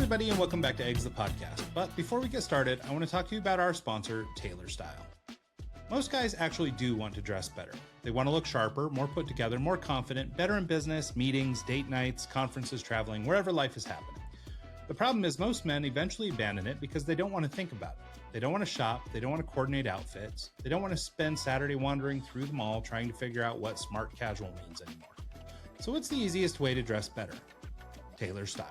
everybody, and welcome back to Eggs the Podcast. But before we get started, I want to talk to you about our sponsor, Tailor Style. Most guys actually do want to dress better. They want to look sharper, more put together, more confident, better in business, meetings, date nights, conferences, traveling, wherever life is happening. The problem is most men eventually abandon it because they don't want to think about it. They don't want to shop, they don't want to coordinate outfits, they don't want to spend Saturday wandering through the mall trying to figure out what smart casual means anymore. So what's the easiest way to dress better? Tailor Style.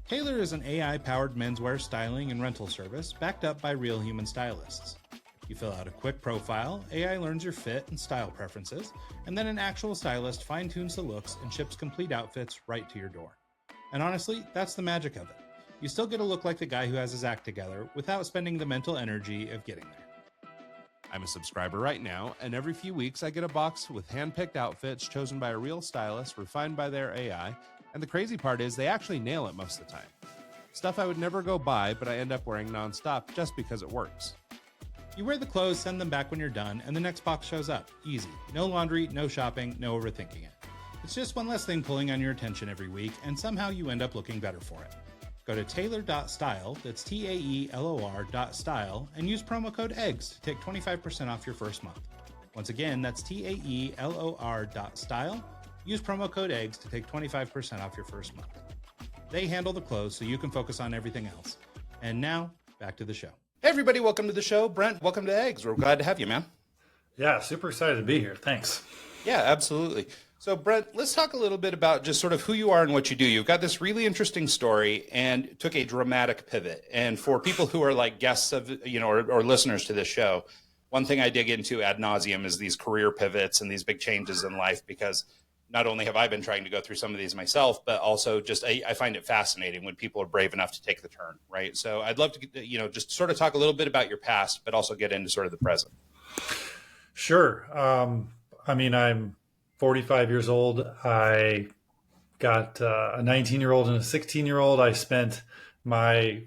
Tailor is an AI-powered menswear styling and rental service backed up by real human stylists. You fill out a quick profile, AI learns your fit and style preferences, and then an actual stylist fine-tunes the looks and ships complete outfits right to your door. And honestly, that's the magic of it. You still get to look like the guy who has his act together without spending the mental energy of getting there. I'm a subscriber right now, and every few weeks I get a box with hand-picked outfits chosen by a real stylist, refined by their AI, and the crazy part is they actually nail it most of the time. Stuff I would never go buy, but I end up wearing nonstop just because it works. You wear the clothes, send them back when you're done, and the next box shows up. Easy. No laundry, no shopping, no overthinking it. It's just one less thing pulling on your attention every week, and somehow you end up looking better for it. Go to tailor.style, that's TAELOR.style, and use promo code EGGS to take 25% off your first month. Once again, that's TAELOR.style. Use promo code EGGS to take 25% off your first month. They handle the clothes so you can focus on everything else. And now, back to the show. Hey everybody, welcome to the show. Brent, welcome to Eggs. We're glad to have you, man. Yeah, super excited to be here. Thanks. Yeah, absolutely. So Brent, let's talk a little bit about just sort of who you are and what you do. You've got this really interesting story and took a dramatic pivot. And for people who are like guests of, or listeners to this show, one thing I dig into ad nauseum is these career pivots and these big changes in life, because not only have I been trying to go through some of these myself, but also just I find it fascinating when people are brave enough to take the turn, right? So I'd love to, just sort of talk a little bit about your past, but also get into sort of the present. Sure. I'm 45 years old. I got a 19-year-old and a 16-year-old. I spent my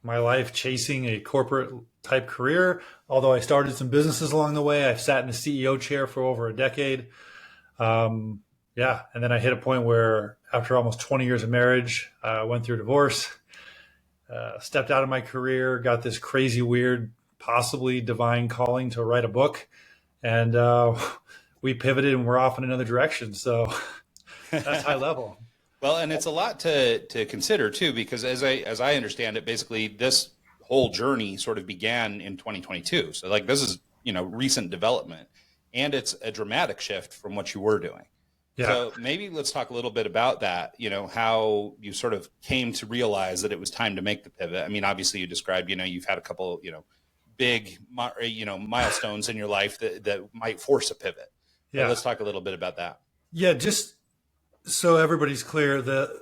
life chasing a corporate type career. Although I started some businesses along the way, I've sat in the CEO chair for over a decade. And then I hit a point where after almost 20 years of marriage, I went through a divorce, stepped out of my career, got this crazy, weird, possibly divine calling to write a book. And we pivoted and we're off in another direction. So that's high level. Well, and it's a lot to consider too, because as I understand it, basically this whole journey sort of began in 2022. So like this is, recent development. And it's a dramatic shift from what you were doing. Yeah. So maybe let's talk a little bit about that, how you sort of came to realize that it was time to make the pivot. I mean, obviously you described, you've had a couple, big, milestones in your life that might force a pivot. Yeah. But let's talk a little bit about that. Yeah. Just so everybody's clear, the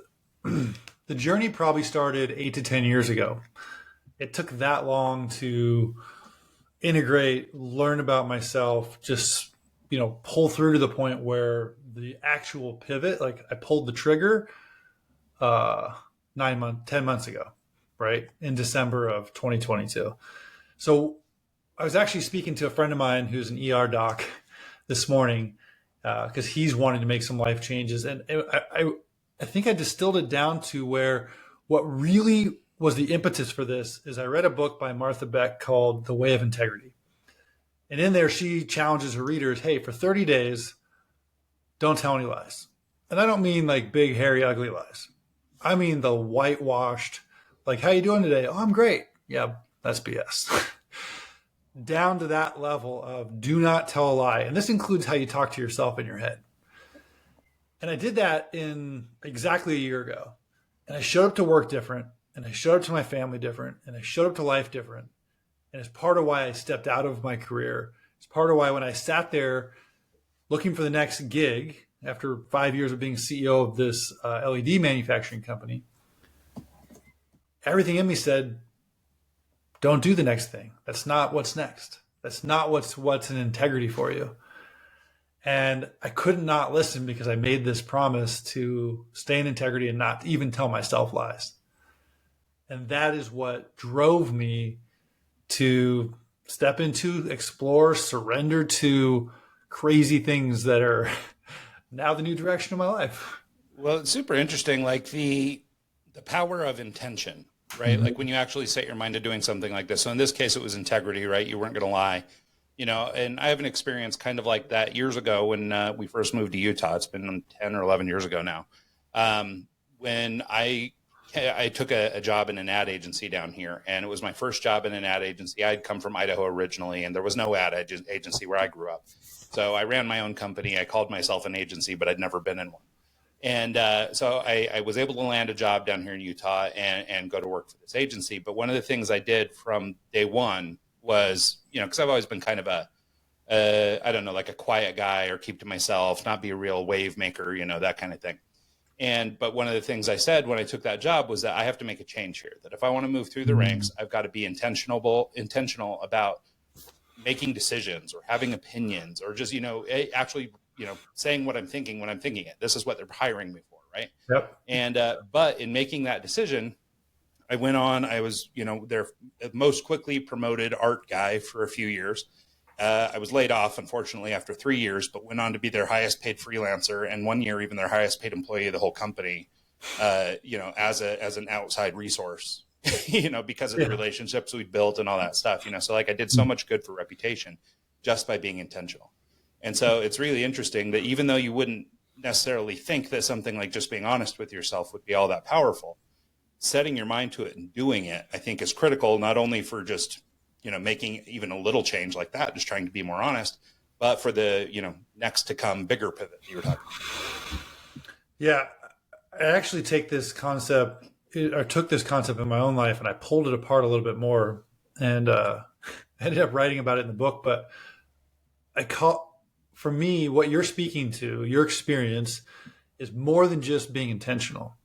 journey probably started 8 to 10 years ago. It took that long to integrate, learn about myself, just, pull through to the point where the actual pivot, like I pulled the trigger 10 months ago, right? In December of 2022. So I was actually speaking to a friend of mine who's an ER doc this morning because he's wanting to make some life changes. And I think I distilled it down to where what really was the impetus for this is I read a book by Martha Beck called The Way of Integrity. And in there, she challenges her readers, hey, for 30 days, don't tell any lies. And I don't mean like big, hairy, ugly lies. I mean the whitewashed, like, how you doing today? Oh, I'm great. Yeah, that's BS. Down to that level of do not tell a lie. And this includes how you talk to yourself in your head. And I did that in exactly a year ago. And I showed up to work different. And I showed up to my family different, and I showed up to life different. And it's part of why I stepped out of my career. It's part of why when I sat there looking for the next gig after 5 years of being CEO of this LED manufacturing company, everything in me said, don't do the next thing. That's not what's next. That's not what's in integrity for you. And I could not listen because I made this promise to stay in integrity and not even tell myself lies. And that is what drove me to step into, explore, surrender to crazy things that are now the new direction of my life. Well, it's super interesting. Like the power of intention, right? Like when you actually set your mind to doing something like this. So in this case, it was integrity, right? You weren't going to lie, and I have an experience kind of like that years ago when we first moved to Utah. It's been 10 or 11 years ago now. When I took a job in an ad agency down here, and it was my first job in an ad agency. I'd come from Idaho originally, and there was no ad agency where I grew up. So I ran my own company. I called myself an agency, but I'd never been in one. And so I was able to land a job down here in Utah and go to work for this agency. But one of the things I did from day one was, because I've always been kind of I don't know, like a quiet guy or keep to myself, not be a real wave maker, that kind of thing. But one of the things I said when I took that job was that I have to make a change here, that if I want to move through the ranks, I've got to be intentional about making decisions or having opinions or just, actually, saying what I'm thinking when I'm thinking it. This is what they're hiring me for, right? Yep. And but in making that decision, I went on. I was, their most quickly promoted art guy for a few years. I was laid off, unfortunately, after 3 years, but went on to be their highest paid freelancer, and 1 year even their highest paid employee of the whole company. As an outside resource, because of the relationships we built and all that stuff. So like I did so much good for reputation just by being intentional. And so it's really interesting that even though you wouldn't necessarily think that something like just being honest with yourself would be all that powerful, setting your mind to it and doing it, I think, is critical, not only for just, making even a little change like that, just trying to be more honest, but for the, next to come bigger pivot that you were talking about. Yeah. I actually took this concept in my own life and I pulled it apart a little bit more and ended up writing about it in the book. But for me, what you're speaking to, your experience, is more than just being intentional.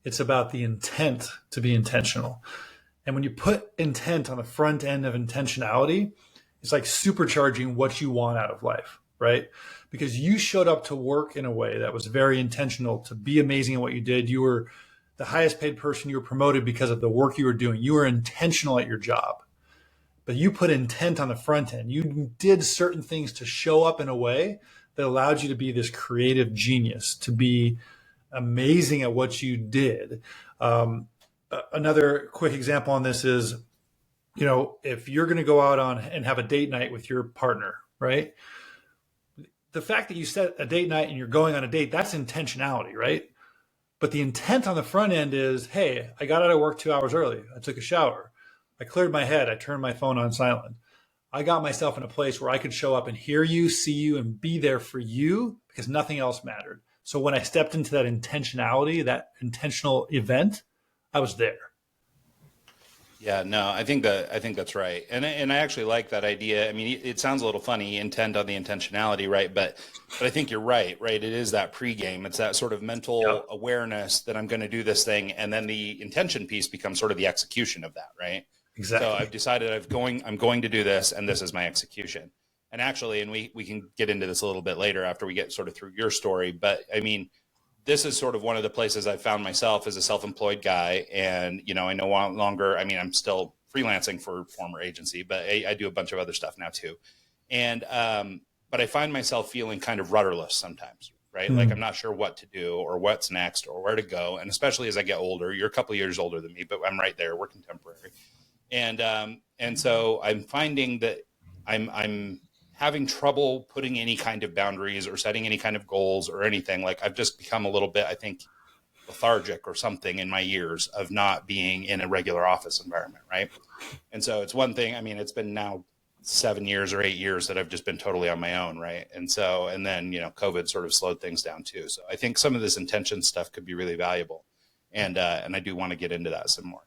It's about the intent to be intentional. And when you put intent on the front end of intentionality, it's like supercharging what you want out of life, right? Because you showed up to work in a way that was very intentional to be amazing at what you did. You were the highest paid person. You were promoted because of the work you were doing. You were intentional at your job. But you put intent on the front end. You did certain things to show up in a way that allowed you to be this creative genius, to be amazing at what you did. Another quick example on this is, if you're going to go out and have a date night with your partner, right? The fact that you set a date night and you're going on a date, that's intentionality, right? But the intent on the front end is, hey, I got out of work 2 hours early. I took a shower. I cleared my head. I turned my phone on silent. I got myself in a place where I could show up and hear you, see you, and be there for you because nothing else mattered. So when I stepped into that intentionality, that intentional event, I was there. Yeah, no, I think that's right. And I actually like that idea. I mean, it sounds a little funny, intent on the intentionality, right? But I think you're right? It is that pregame. It's that sort of mental awareness that I'm going to do this thing. And then the intention piece becomes sort of the execution of that, right? Exactly. So I've decided I'm going to do this, and this is my execution. And actually, and we can get into this a little bit later after we get sort of through your story, but I mean, this is sort of one of the places I found myself as a self-employed guy. And, I no longer, I mean, I'm still freelancing for a former agency, but I do a bunch of other stuff now too. And, but I find myself feeling kind of rudderless sometimes, right? Like I'm not sure what to do or what's next or where to go. And especially as I get older, you're a couple of years older than me, but I'm right there. We're contemporary. And so I'm finding that I'm having trouble putting any kind of boundaries or setting any kind of goals or anything. Like I've just become a little bit, I think, lethargic or something in my years of not being in a regular office environment. Right. And so it's one thing, I mean, it's been now 7 years or 8 years that I've just been totally on my own. Right. And so, and then, COVID sort of slowed things down too. So I think some of this intention stuff could be really valuable. And I do want to get into that some more.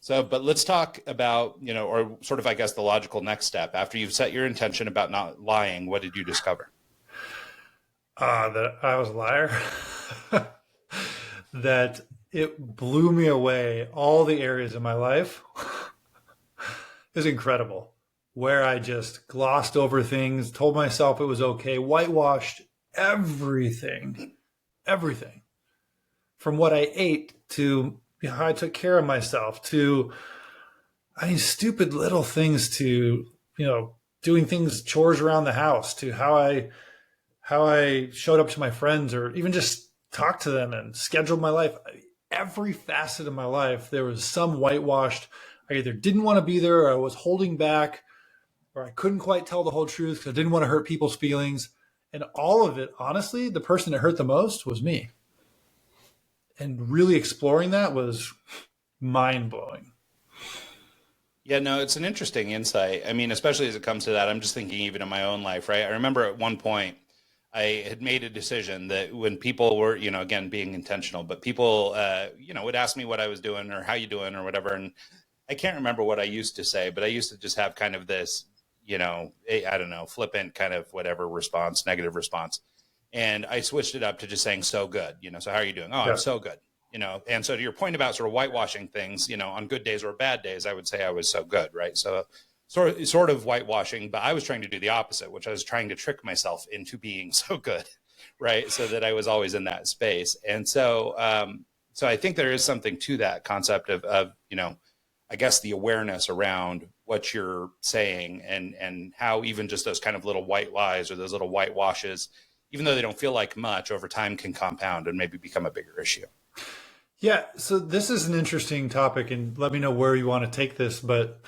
So, but let's talk about, or sort of, I guess, the logical next step. After you've set your intention about not lying, what did you discover? That I was a liar. That it blew me away. All the areas of my life is incredible. Where I just glossed over things, told myself it was okay, whitewashed everything. From what I ate to how I took care of myself to, stupid little things to, doing things, chores around the house, to how I showed up to my friends or even just talked to them and scheduled my life. every facet of my life, there was some whitewashed. I either didn't want to be there, or I was holding back, or I couldn't quite tell the whole truth because I didn't want to hurt people's feelings. And all of it, honestly, the person that hurt the most was me. And really exploring that was mind blowing. Yeah, no, it's an interesting insight. I mean, especially as it comes to that, I'm just thinking even in my own life, right? I remember at one point I had made a decision that when people were, again, being intentional, but people, would ask me what I was doing or how you doing or whatever. And I can't remember what I used to say, but I used to just have kind of this, I don't know, flippant kind of whatever response, negative response. And I switched it up to just saying, so good, so how are you doing? Oh, yeah. I'm so good. And so to your point about sort of whitewashing things, on good days or bad days, I would say I was so good, right? So sort of whitewashing, but I was trying to do the opposite, which I was trying to trick myself into being so good, right? So that I was always in that space. And so I think there is something to that concept of I guess the awareness around what you're saying and how even just those kind of little white lies or those little whitewashes, even though they don't feel like much, over time can compound and maybe become a bigger issue. Yeah, so this is an interesting topic, and let me know where you want to take this. But,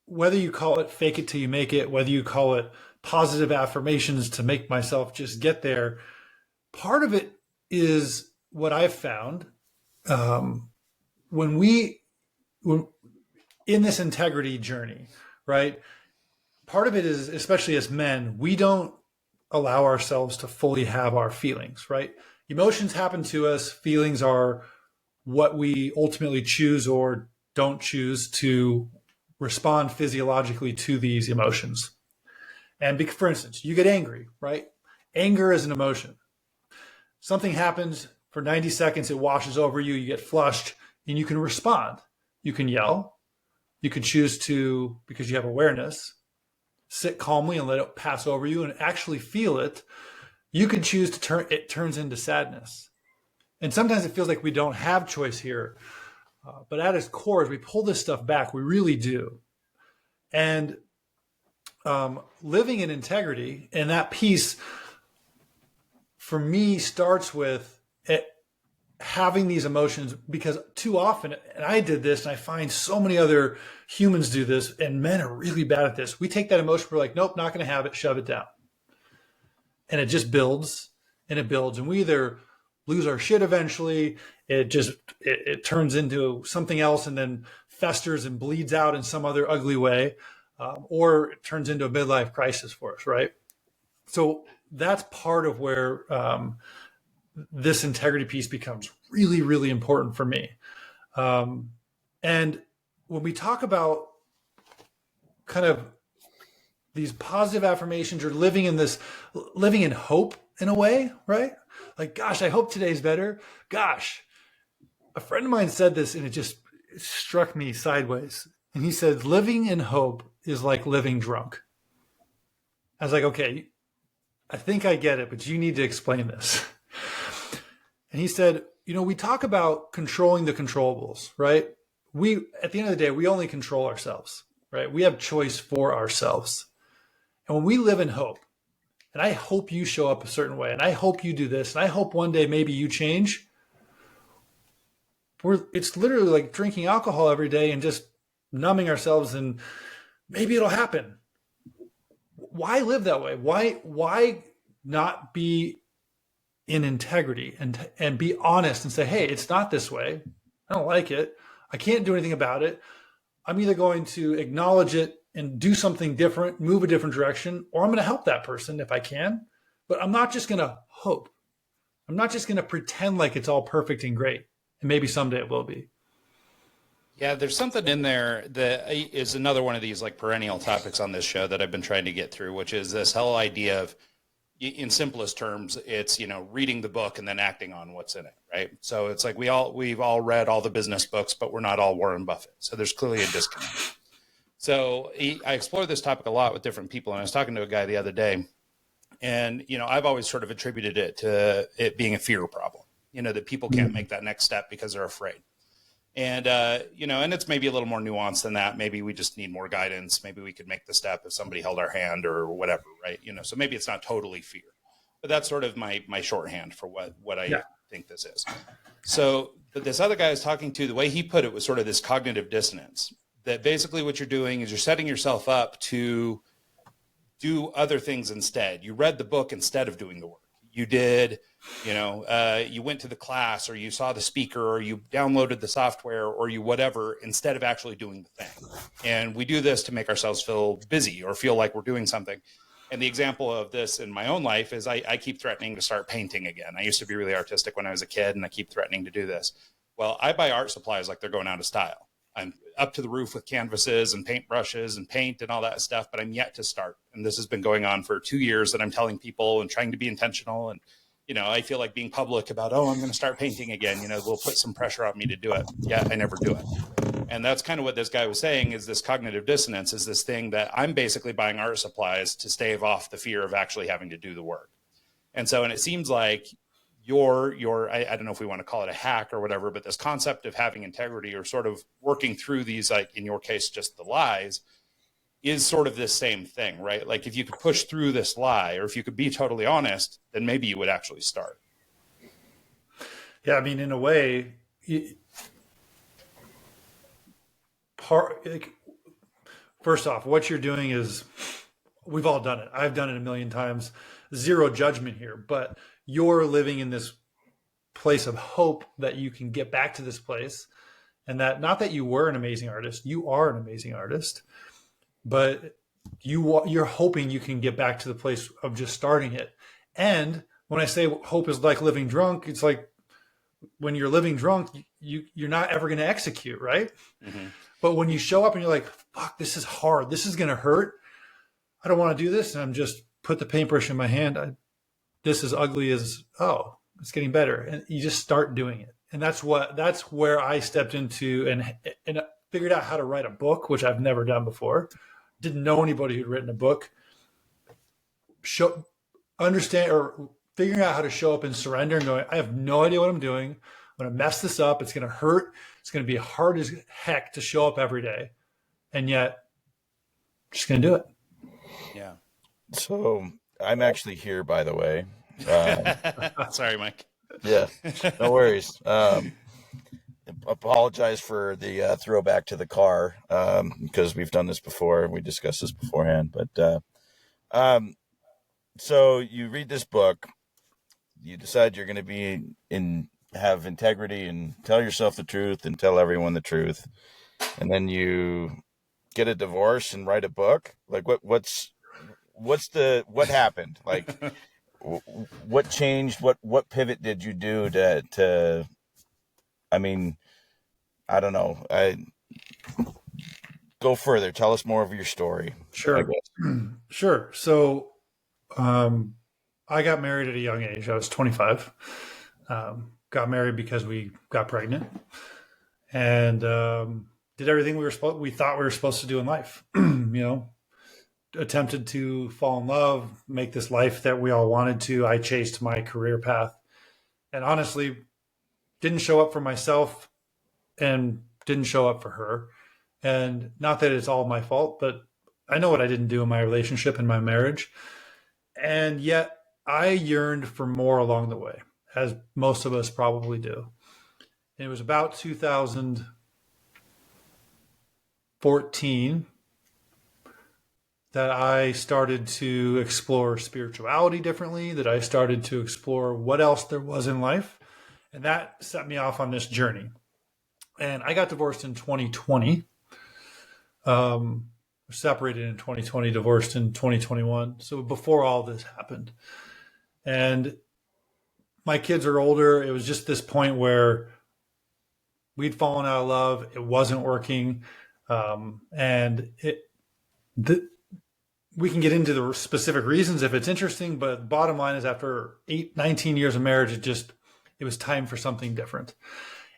whether you call it fake it till you make it, whether you call it positive affirmations to make myself just get there, part of it is what I've found when in this integrity journey, right? Part of it is, especially as men, we don't allow ourselves to fully have our feelings, right? Emotions happen to us. Feelings are what we ultimately choose or don't choose to respond physiologically to these emotions. And for instance, you get angry, right? Anger is an emotion. Something happens for 90 seconds, it washes over you, you get flushed, and you can respond. You can yell. You can choose to, because you have awareness, sit calmly and let it pass over you and actually feel it. You can choose to it turns into sadness. And sometimes it feels like we don't have choice here. But at its core, as we pull this stuff back, we really do. And living in integrity, and that piece for me starts with having these emotions, because too often, and I did this, and I find so many other humans do this, and men are really bad at this. We take that emotion, we're like, nope, not going to have it, shove it down. And it just builds and it builds. And we either lose our shit eventually, it turns into something else and then festers and bleeds out in some other ugly way, or it turns into a midlife crisis for us, right? So that's part of where this integrity piece becomes really, really important for me. And when we talk about kind of these positive affirmations or living in hope in a way, right? Like, gosh, I hope today's better. Gosh, a friend of mine said this and it struck me sideways. And he said, living in hope is like living drunk. I was like, okay, I think I get it, but you need to explain this. And he said, we talk about controlling the controllables, right? At the end of the day, we only control ourselves, right? We have choice for ourselves. And when we live in hope, and I hope you show up a certain way, and I hope you do this, and I hope one day maybe you change, it's literally like drinking alcohol every day and just numbing ourselves, and maybe it'll happen. Why live that way? Why not be in integrity and be honest and say, hey, it's not this way. I don't like it. I can't do anything about it. I'm either going to acknowledge it and do something different, move a different direction, or I'm going to help that person if I can. But I'm not just going to hope. I'm not just going to pretend like it's all perfect and great. And maybe someday it will be. Yeah, there's something in there that is another one of these like perennial topics on this show that I've been trying to get through, which is this whole idea of, in simplest terms, it's, reading the book and then acting on what's in it, right? So it's like we've all read all the business books, but we're not all Warren Buffett. So there's clearly a disconnect. So I explore this topic a lot with different people. And I was talking to a guy the other day, and, I've always sort of attributed it to it being a fear problem, that people can't make that next step because they're afraid. And, and it's maybe a little more nuanced than that. Maybe we just need more guidance. Maybe we could make the step if somebody held our hand or whatever, right? So maybe it's not totally fear, but that's sort of my shorthand for what I think this is. So, but this other guy I was talking to, the way he put it was sort of this cognitive dissonance, that basically what you're doing is you're setting yourself up to do other things instead. You read the book instead of doing the work. You did, you went to the class, or you saw the speaker, or you downloaded the software, or you whatever, instead of actually doing the thing. And we do this to make ourselves feel busy or feel like we're doing something. And the example of this in my own life is I keep threatening to start painting again. I used to be really artistic when I was a kid, and I keep threatening to do this. Well, I buy art supplies like they're going out of style. I'm up to the roof with canvases and paintbrushes and paint and all that stuff, but I'm yet to start. And this has been going on for 2 years that I'm telling people and trying to be intentional. And, I feel like being public about, I'm going to start painting again, will put some pressure on me to do it. Yeah, I never do it. And that's kind of what this guy was saying, is this cognitive dissonance is this thing that I'm basically buying art supplies to stave off the fear of actually having to do the work. And it seems like your I don't know if we want to call it a hack or whatever, but this concept of having integrity, or sort of working through these, like in your case, just the lies, is sort of this same thing, right? Like if you could push through this lie, or if you could be totally honest, then maybe you would actually start. Yeah, I mean, in a way, first off, what you're doing is, we've all done it. I've done it a million times. Zero judgment here, but you're living in this place of hope that you can get back to this place, and that, not that you were an amazing artist, you are an amazing artist, but you're hoping you can get back to the place of just starting it. And when I say hope is like living drunk, it's like when you're living drunk, you're not ever going to execute, right? Mm-hmm. But when you show up and you're like, fuck, this is hard, this is going to hurt, I don't want to do this, and I'm just put the paintbrush in my hand, this is ugly as, it's getting better. And you just start doing it. And that's where I stepped into and figured out how to write a book, which I've never done before. Didn't know anybody who'd written a book. Understand, or figuring out how to show up and surrender and going, I have no idea what I'm doing. I'm going to mess this up. It's going to hurt. It's going to be hard as heck to show up every day. And yet, I'm just going to do it. Yeah. So I'm actually here, by the way. Sorry, Mike. Yeah, no worries. Apologize for the throwback to the car, because we've done this before. We discussed this beforehand. But so you read this book, you decide you're going to have integrity and tell yourself the truth and tell everyone the truth, and then you get a divorce and write a book. Like what happened? Like what changed? What pivot did you do to I mean, I don't know. Go further. Tell us more of your story. Sure. Sure. So, I got married at a young age. I was 25. Got married because we got pregnant, and did everything we thought we were supposed to do in life. Attempted to fall in love, make this life that we all wanted to. I chased my career path, and honestly, didn't show up for myself and didn't show up for her. And not that it's all my fault, but I know what I didn't do in my relationship and my marriage. And yet I yearned for more along the way, as most of us probably do. And it was about 2014 that I started to explore spirituality differently, that I started to explore what else there was in life. And that set me off on this journey. And I got divorced in 2020. Separated in 2020, divorced in 2021. So before all this happened. And my kids are older. It was just this point where we'd fallen out of love. It wasn't working. We can get into the specific reasons if it's interesting, but bottom line is, after 19 years of marriage, it was time for something different.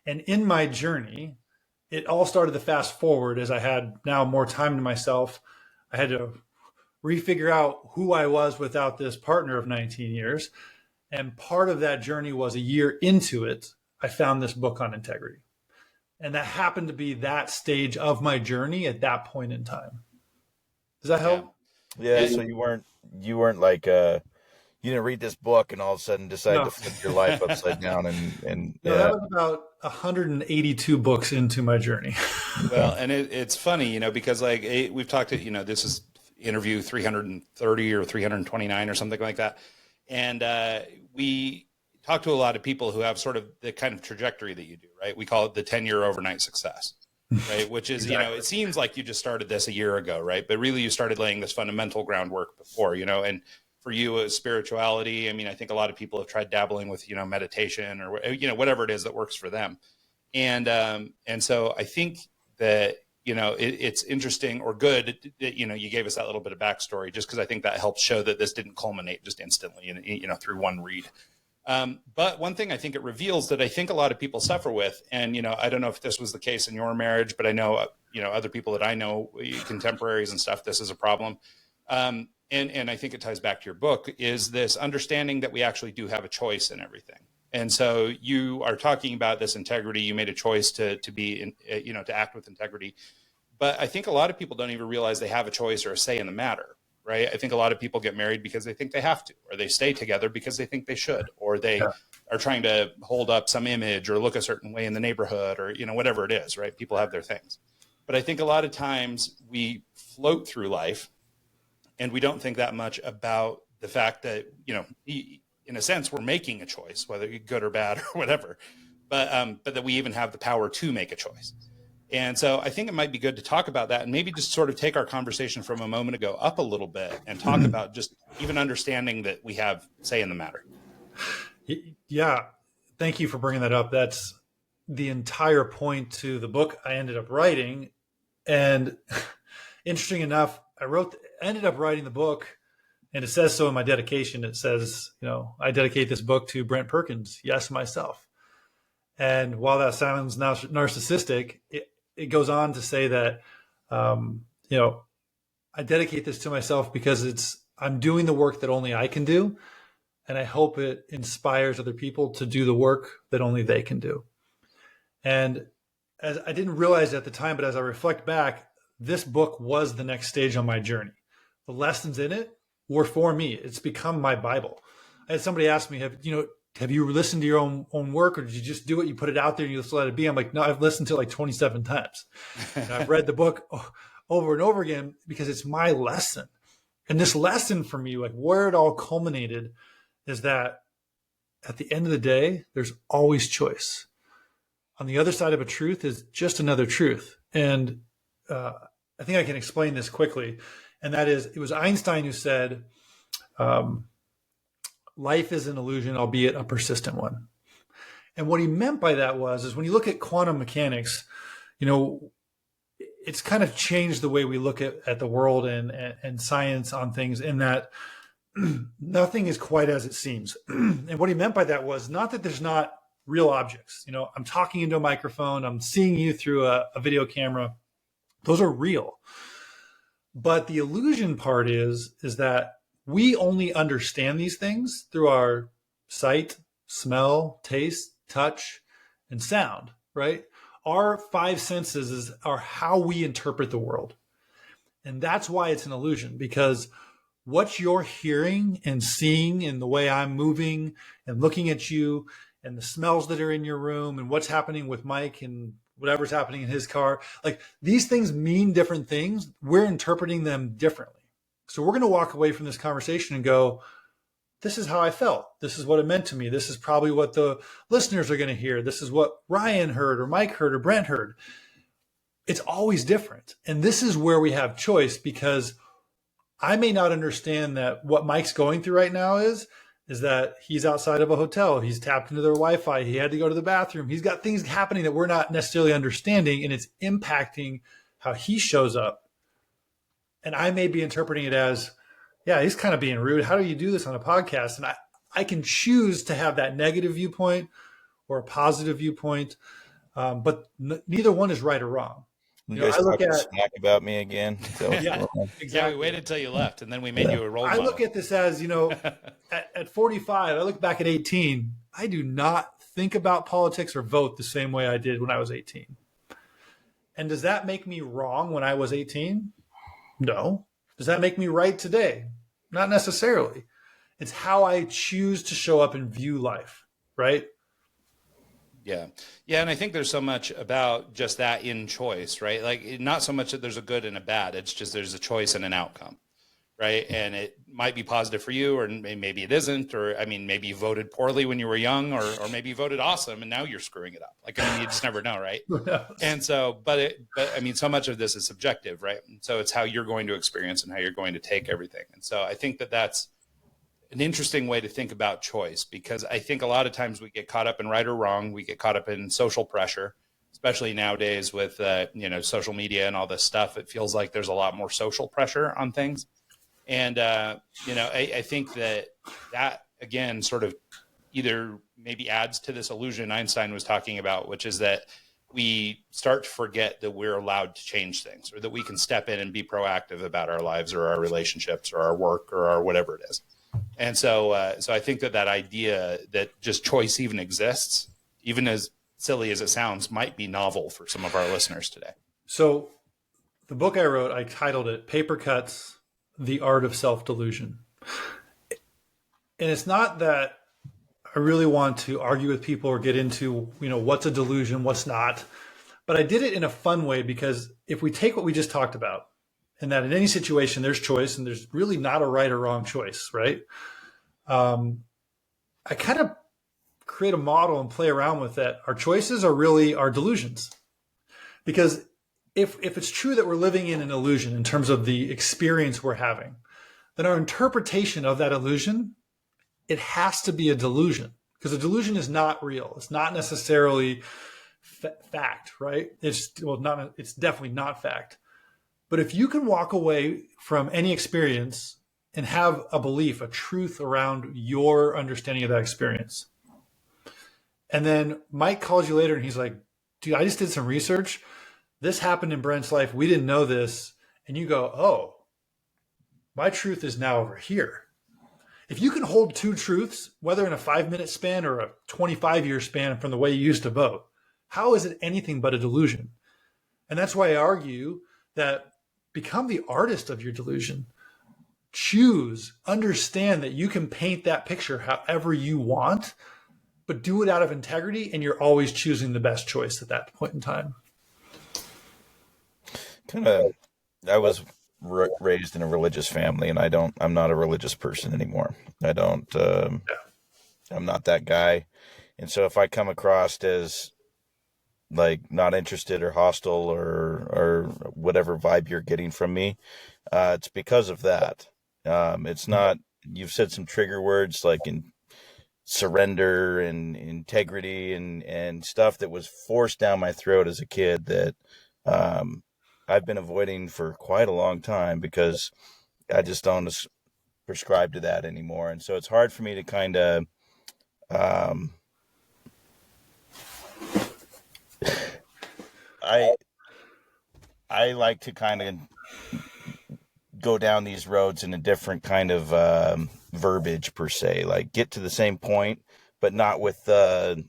And in my journey, it all started to fast forward as I had now more time to myself. I had to refigure out who I was without this partner of 19 years. And part of that journey was, a year into it, I found this book on integrity. And that happened to be that stage of my journey at that point in time. Does that help? Yeah. So you weren't like you didn't read this book and all of a sudden decide No. to flip your life upside down and No, that was about 182 books into my journey. Well, and it's funny, because like we've talked to, this is interview 330 or 329 or something like that. And we talk to a lot of people who have sort of the kind of trajectory that you do, right? We call it the 10-year overnight success, right? Which is, Exactly. It seems like you just started this a year ago, right? But really you started laying this fundamental groundwork before, and for you it was spirituality. I mean, I think a lot of people have tried dabbling with, meditation or, whatever it is that works for them. And so I think that, it's interesting or good that, you gave us that little bit of backstory, just because I think that helps show that this didn't culminate just instantly, through one read. But one thing I think it reveals that I think a lot of people suffer with, and, I don't know if this was the case in your marriage, but I know, other people that I know, contemporaries and stuff, this is a problem. And I think it ties back to your book, is this understanding that we actually do have a choice in everything. And so you are talking about this integrity. You made a choice to be, to act with integrity. But I think a lot of people don't even realize they have a choice or a say in the matter, right? I think a lot of people get married because they think they have to, or they stay together because they think they should, or they are trying to hold up some image or look a certain way in the neighborhood, or, whatever it is, right? People have their things. But I think a lot of times we float through life and we don't think that much about the fact that, in a sense, we're making a choice, whether good or bad or whatever, but that we even have the power to make a choice. And so I think it might be good to talk about that and maybe just sort of take our conversation from a moment ago up a little bit and talk about just even understanding that we have say in the matter. Yeah. Thank you for bringing that up. That's the entire point to the book I ended up writing. And interesting enough, I ended up writing the book, and it says so in my dedication. It says, I dedicate this book to Brent Perkins. Yes, myself. And while that sounds narcissistic, it goes on to say that, I dedicate this to myself because I'm doing the work that only I can do. And I hope it inspires other people to do the work that only they can do. And as I didn't realize at the time, but as I reflect back, this book was the next stage on my journey. The lessons in it were for me. It's become my Bible. I had somebody ask me, have you listened to your own work, or did you just do it? You put it out there and you just let it be. I'm like, no, I've listened to it like 27 times. And I've read the book over and over again because it's my lesson. And this lesson for me, like where it all culminated, is that at the end of the day, there's always choice. On the other side of a truth is just another truth. And I think I can explain this quickly. And that is, it was Einstein who said, life is an illusion, albeit a persistent one. And what he meant by that is when you look at quantum mechanics, it's kind of changed the way we look at the world and science on things, in that nothing is quite as it seems. And what he meant by that was not that there's not real objects. I'm talking into a microphone, I'm seeing you through a video camera. Those are real. But the illusion part is that we only understand these things through our sight, smell, taste, touch, and sound, right? Our five senses are how we interpret the world. And that's why it's an illusion, because what you're hearing and seeing in the way I'm moving and looking at you, and the smells that are in your room, and what's happening with Mike and whatever's happening in his car, like these things mean different things. We're interpreting them differently. So we're going to walk away from this conversation and go, this is how I felt. This is what it meant to me. This is probably what the listeners are going to hear. This is what Ryan heard, or Mike heard, or Brent heard. It's always different. And this is where we have choice, because I may not understand that what Mike's going through right now is that he's outside of a hotel. He's tapped into their Wi-Fi. He had to go to the bathroom. He's got things happening that we're not necessarily understanding, and it's impacting how he shows up. And I may be interpreting it as, yeah, he's kind of being rude. How do you do this on a podcast? And I can choose to have that negative viewpoint or a positive viewpoint, but neither one is right or wrong. You guys talking smack about me again? So, yeah, exactly. Yeah, we waited till you left, and then we made you a role model. I look at this as, at 45, I look back at 18, I do not think about politics or vote the same way I did when I was 18. And does that make me wrong when I was 18? No. Does that make me right today? Not necessarily. It's how I choose to show up and view life, right? Yeah. Yeah. And I think there's so much about just that in choice, right? Like not so much that there's a good and a bad. It's just there's a choice and an outcome, right? And it might be positive for you, or maybe it isn't. Or, I mean, maybe you voted poorly when you were young, or maybe you voted awesome and now you're screwing it up. Like, I mean, you just never know, right? And so, but I mean, so much of this is subjective, right? And so it's how you're going to experience and how you're going to take everything. And so I think that that's an interesting way to think about choice, because I think a lot of times we get caught up in right or wrong. We get caught up in social pressure, especially nowadays with, social media and all this stuff. It feels like there's a lot more social pressure on things. And, I think that again, sort of either maybe adds to this illusion Einstein was talking about, which is that we start to forget that we're allowed to change things, or that we can step in and be proactive about our lives or our relationships or our work or our whatever it is. And so I think that idea that just choice even exists, even as silly as it sounds, might be novel for some of our listeners today. So the book I wrote, I titled it Paper Cuts, The Art of Self-Delusion. And it's not that I really want to argue with people or get into, what's a delusion, what's not. But I did it in a fun way, because if we take what we just talked about, and that in any situation there's choice, and there's really not a right or wrong choice, right? I kind of create a model and play around with that. Our choices are really our delusions. Because if it's true that we're living in an illusion in terms of the experience we're having, then our interpretation of that illusion, it has to be a delusion, because a delusion is not real. It's not necessarily fact, right? It's definitely not fact. But if you can walk away from any experience and have a belief, a truth around your understanding of that experience, and then Mike calls you later and he's like, dude, I just did some research. This happened in Brent's life. We didn't know this. And you go, oh, my truth is now over here. If you can hold two truths, whether in a 5-minute span or a 25-year span from the way you used to vote, how is it anything but a delusion? And that's why I argue that become the artist of your delusion. Choose, understand that you can paint that picture however you want, but do it out of integrity, and you're always choosing the best choice at that point in time. I was raised in a religious family, and I'm not a religious person anymore. I'm not that guy. And so if I come across as like not interested or hostile or whatever vibe you're getting from me, it's because of that. It's not, you've said some trigger words like in surrender and integrity and stuff that was forced down my throat as a kid that I've been avoiding for quite a long time, because I just don't prescribe to that anymore. And so it's hard for me to kind of I like to kind of go down these roads in a different kind of verbiage per se, like get to the same point, but not with the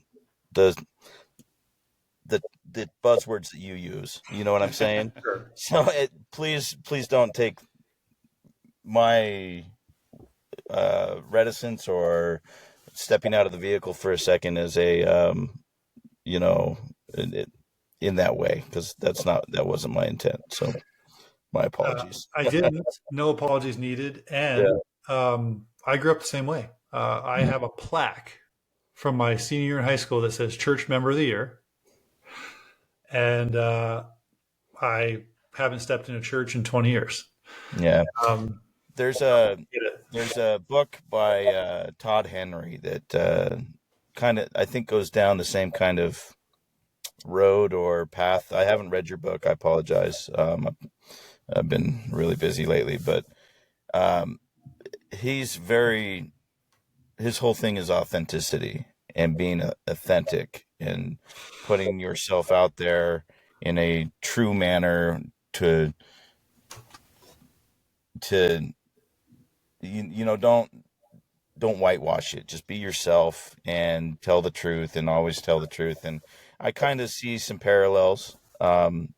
buzzwords that you use. You know what I'm saying? Sure. So please don't take my reticence or stepping out of the vehicle for a second as a in that way, because that wasn't my intent. So my apologies. I didn't. No apologies needed. And I grew up the same way. I have a plaque from my senior year in high school that says Church Member of the Year. And I haven't stepped in a church in 20 years. Yeah. There's a book by Todd Henry that kind of, I think, goes down the same kind of road or path. I haven't read your book. I apologize. I've been really busy lately, but his whole thing is authenticity and being authentic and putting yourself out there in a true manner to don't whitewash it. Just be yourself and tell the truth, and always tell the truth. And I kind of see some parallels. Can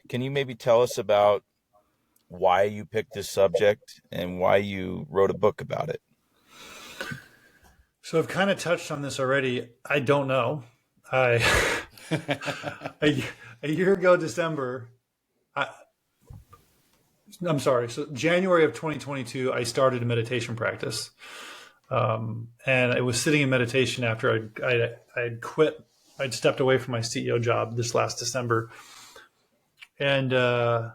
you maybe tell us about why you picked this subject and why you wrote a book about it? So I've kind of touched on this already. I don't know. I a year ago, December, I'm sorry. So January of 2022, I started a meditation practice. And I was sitting in meditation after I'd quit. I'd stepped away from my CEO job this last December. And it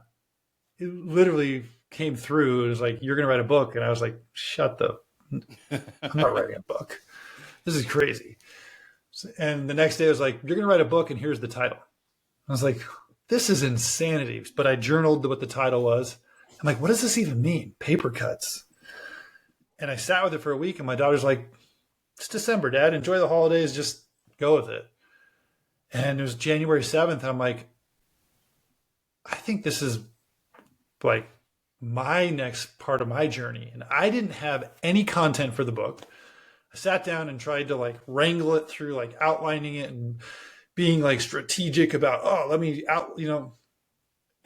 literally came through. It was like, you're going to write a book. And I was like, I'm not writing a book. This is crazy. And the next day I was like, you're going to write a book and here's the title. I was like, this is insanity. But I journaled what the title was. I'm like, what does this even mean? Paper cuts. And I sat with it for a week and my daughter's like, it's December, Dad. Enjoy the holidays. Just go with it. And it was January 7th. And I'm like, I think this is like my next part of my journey. And I didn't have any content for the book. I sat down and tried to like wrangle it through like outlining it and being like strategic about, let me out, and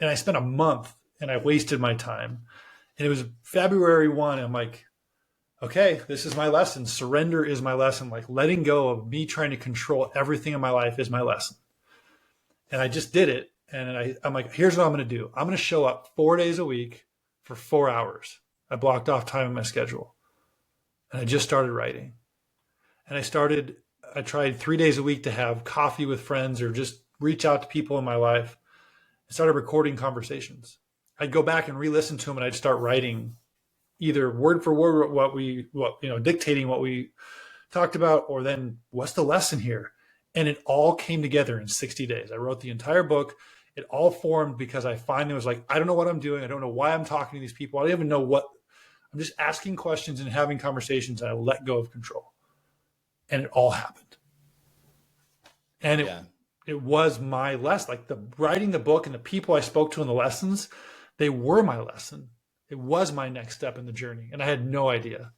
I spent a month and I wasted my time. And it was February 1. I'm like, okay, this is my lesson. Surrender is my lesson. Like letting go of me trying to control everything in my life is my lesson. And I just did it. And I'm like, here's what I'm going to do. I'm going to show up 4 days a week for 4 hours. I blocked off time in my schedule. And I just started writing. And I tried 3 days a week to have coffee with friends or just reach out to people in my life. I started recording conversations. I'd go back and re-listen to them and I'd start writing either word for word dictating what we talked about, or then what's the lesson here? And it all came together in 60 days. I wrote the entire book. It all formed because I finally was like, I don't know what I'm doing. I don't know why I'm talking to these people. I don't even know what. I'm just asking questions and having conversations, and I let go of control. And it all happened. And it was my lesson. Like writing the book and the people I spoke to in the lessons, they were my lesson. It was my next step in the journey. And I had no idea.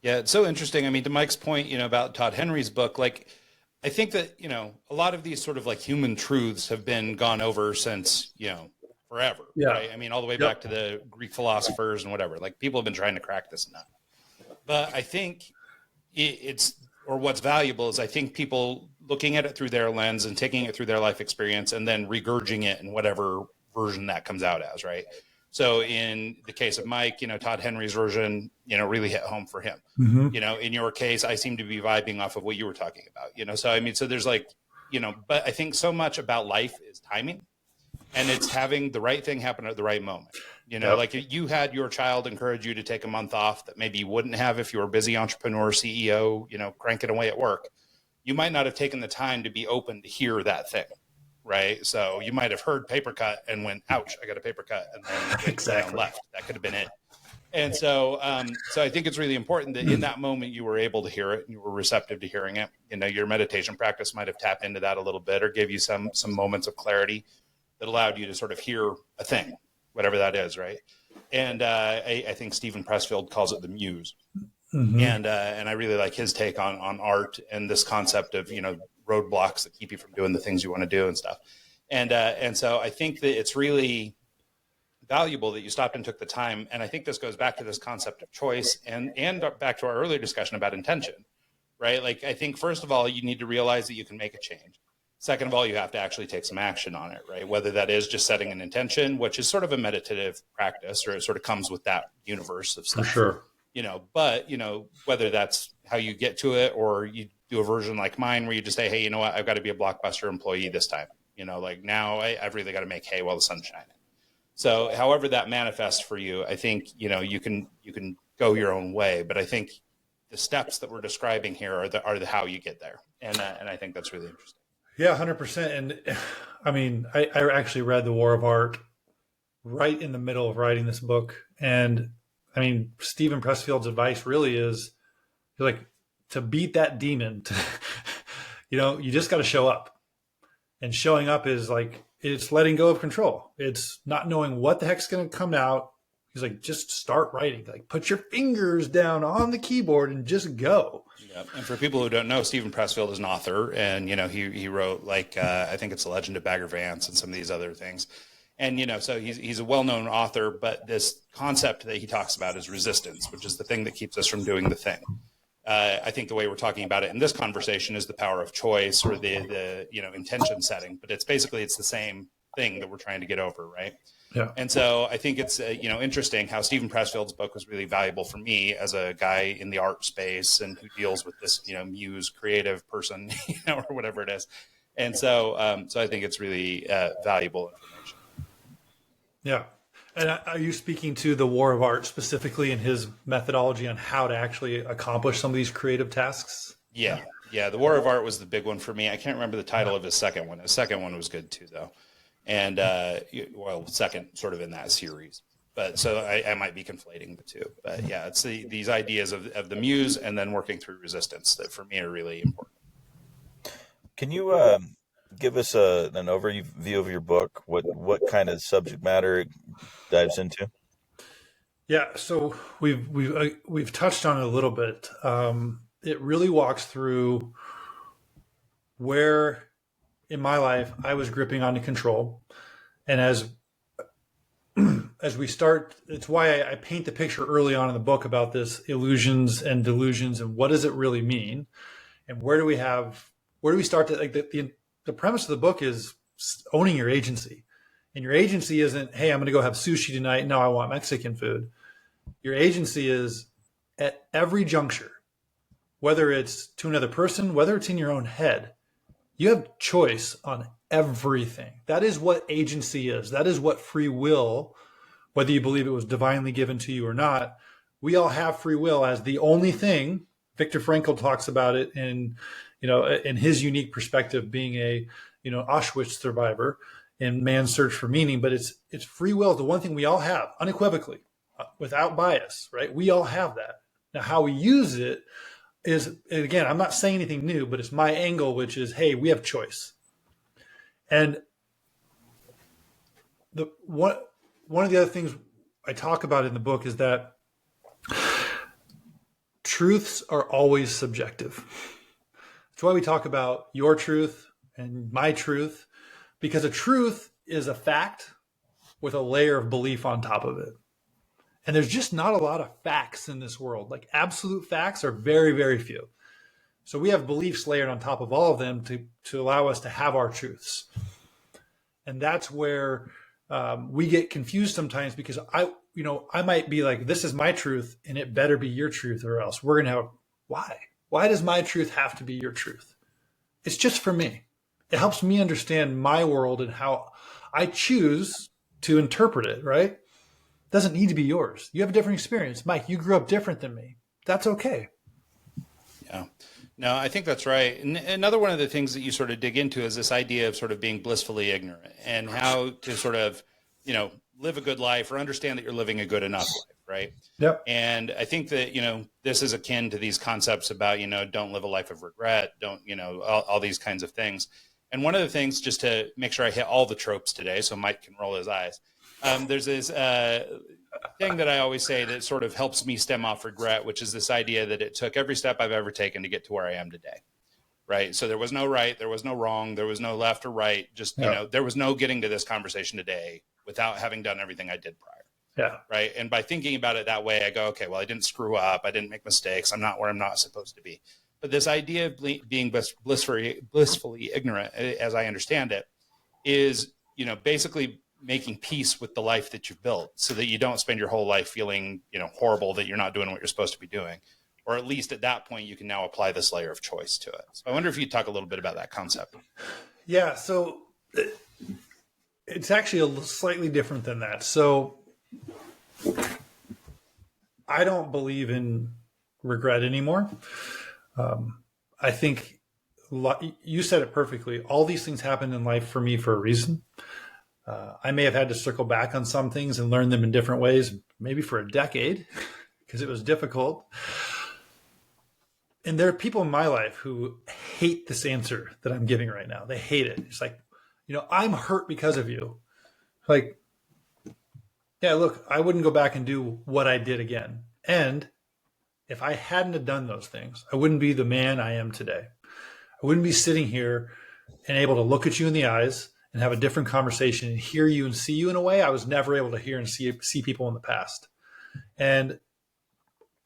Yeah, it's so interesting. I mean, to Mike's point, about Todd Henry's book, like, I think that, a lot of these sort of like human truths have been gone over since, forever. Yeah. Right? I mean, all the way back to the Greek philosophers and whatever. Like, people have been trying to crack this nut. But I think what's valuable is I think people looking at it through their lens and taking it through their life experience and then regurging it in whatever version that comes out as, right? So in the case of Mike, Todd Henry's version, really hit home for him. Mm-hmm. In your case, I seem to be vibing off of what you were talking about, so, I mean, so there's like, but I think so much about life is timing, and it's having the right thing happen at the right moment. Yep. Like you had your child encourage you to take a month off that maybe you wouldn't have if you were a busy entrepreneur, CEO, cranking away at work. You might not have taken the time to be open to hear that thing. Right. So you might have heard paper cut and went, ouch, I got a paper cut. And then Exactly. left. That could have been it. And so I think it's really important that in that moment you were able to hear it and you were receptive to hearing it. Your meditation practice might have tapped into that a little bit or gave you some moments of clarity that allowed you to sort of hear a thing, whatever that is. Right. And I think Stephen Pressfield calls it the muse. Mm-hmm. And I really like his take on art and this concept of, roadblocks that keep you from doing the things you want to do and stuff. And so I think that it's really valuable that you stopped and took the time. And I think this goes back to this concept of choice and back to our earlier discussion about intention, right? Like, I think first of all, you need to realize that you can make a change. Second of all, you have to actually take some action on it, right? Whether that is just setting an intention, which is sort of a meditative practice, or it sort of comes with that universe of stuff. For sure. But whether that's how you get to it, or you do a version like mine where you just say, hey, you know what, I've got to be a Blockbuster employee this time. Like now I've really got to make hay while the sun's shining. So however that manifests for you, I think, you can go your own way, but I think the steps that we're describing here are the how you get there. And I think that's really interesting. Yeah, 100%. And I mean, I actually read The War of Art right in the middle of writing this book. And I mean, Stephen Pressfield's advice really is like, to beat that demon, you just got to show up. And showing up is like, it's letting go of control. It's not knowing what the heck's going to come out. He's like, just start writing. Like, put your fingers down on the keyboard and just go. Yeah. And for people who don't know, Stephen Pressfield is an author, and he wrote like I think it's The Legend of Bagger Vance and some of these other things. And so he's a well-known author, but this concept that he talks about is resistance, which is the thing that keeps us from doing the thing. I think the way we're talking about it in this conversation is the power of choice or the intention setting, but it's the same thing that we're trying to get over, right? Yeah. And so I think it's interesting how Stephen Pressfield's book was really valuable for me as a guy in the art space and who deals with this muse creative person or whatever it is. And so I think it's really valuable information. Yeah. And are you speaking to the War of Art specifically in his methodology on how to actually accomplish some of these creative tasks? Yeah. The War of Art was the big one for me. I can't remember the title of his second one. His second one was good too, though. And second sort of in that series. But so I might be conflating the two. But yeah, it's these ideas of the muse and then working through resistance that for me are really important. Can you give us an overview of your book? What kind of subject matter it dives into? Yeah, so we've touched on it a little bit. It really walks through where in my life I was gripping onto control, and as we start, it's why I paint the picture early on in the book about this illusions and delusions and what does it really mean, and where do we start to, like, the premise of the book is owning your agency. And your agency isn't, hey, I'm going to go have sushi tonight. No, I want Mexican food. Your agency is at every juncture, whether it's to another person, whether it's in your own head, you have choice on everything. That is what agency is. That is what free will, whether you believe it was divinely given to you or not, we all have free will as the only thing. Viktor Frankl talks about it in his unique perspective, being a, Auschwitz survivor in man's search for meaning, but it's free will is the one thing we all have unequivocally, without bias, right? We all have that. Now, how we use it is, and again, I'm not saying anything new, but it's my angle, which is, hey, we have choice. And one of the other things I talk about in the book is that truths are always subjective. That's why we talk about your truth and my truth, because a truth is a fact with a layer of belief on top of it. And there's just not a lot of facts in this world. Like, absolute facts are very, very few. So we have beliefs layered on top of all of them to allow us to have our truths. And that's where we get confused sometimes, because I might be like, this is my truth and it better be your truth, or else we're going to have, why? Why does my truth have to be your truth? It's just for me. It helps me understand my world and how I choose to interpret it, right? It doesn't need to be yours. You have a different experience. Mike, you grew up different than me. That's okay. Yeah. No, I think that's right. And another one of the things that you sort of dig into is this idea of sort of being blissfully ignorant and how to sort of, live a good life or understand that you're living a good enough life, right? Yep. And I think that, this is akin to these concepts about, don't live a life of regret, don't, all these kinds of things. And one of the things, just to make sure I hit all the tropes today so Mike can roll his eyes, there's this thing that I always say that sort of helps me stem off regret, which is this idea that it took every step I've ever taken to get to where I am today. Right. So there was no right, there was no wrong, there was no left or right. Just, there was no getting to this conversation today without having done everything I did prior. Yeah. Right. And by thinking about it that way, I go, okay, well, I didn't screw up. I didn't make mistakes. I'm not where I'm not supposed to be. But this idea of being blissfully ignorant, as I understand it, is, basically making peace with the life that you've built so that you don't spend your whole life feeling, horrible that you're not doing what you're supposed to be doing. Or at least at that point, you can now apply this layer of choice to it. So I wonder if you'd talk a little bit about that concept. Yeah. So it's actually slightly different than that. So I don't believe in regret anymore. I think you said it perfectly. All these things happen in life for me for a reason. I may have had to circle back on some things and learn them in different ways, maybe for a decade, because it was difficult. And there are people in my life who hate this answer that I'm giving right now. They hate it. It's like, I'm hurt because of you. Like, yeah, look, I wouldn't go back and do what I did again. And if I hadn't have done those things, I wouldn't be the man I am today. I wouldn't be sitting here and able to look at you in the eyes and have a different conversation and hear you and see you in a way I was never able to hear and see people in the past. And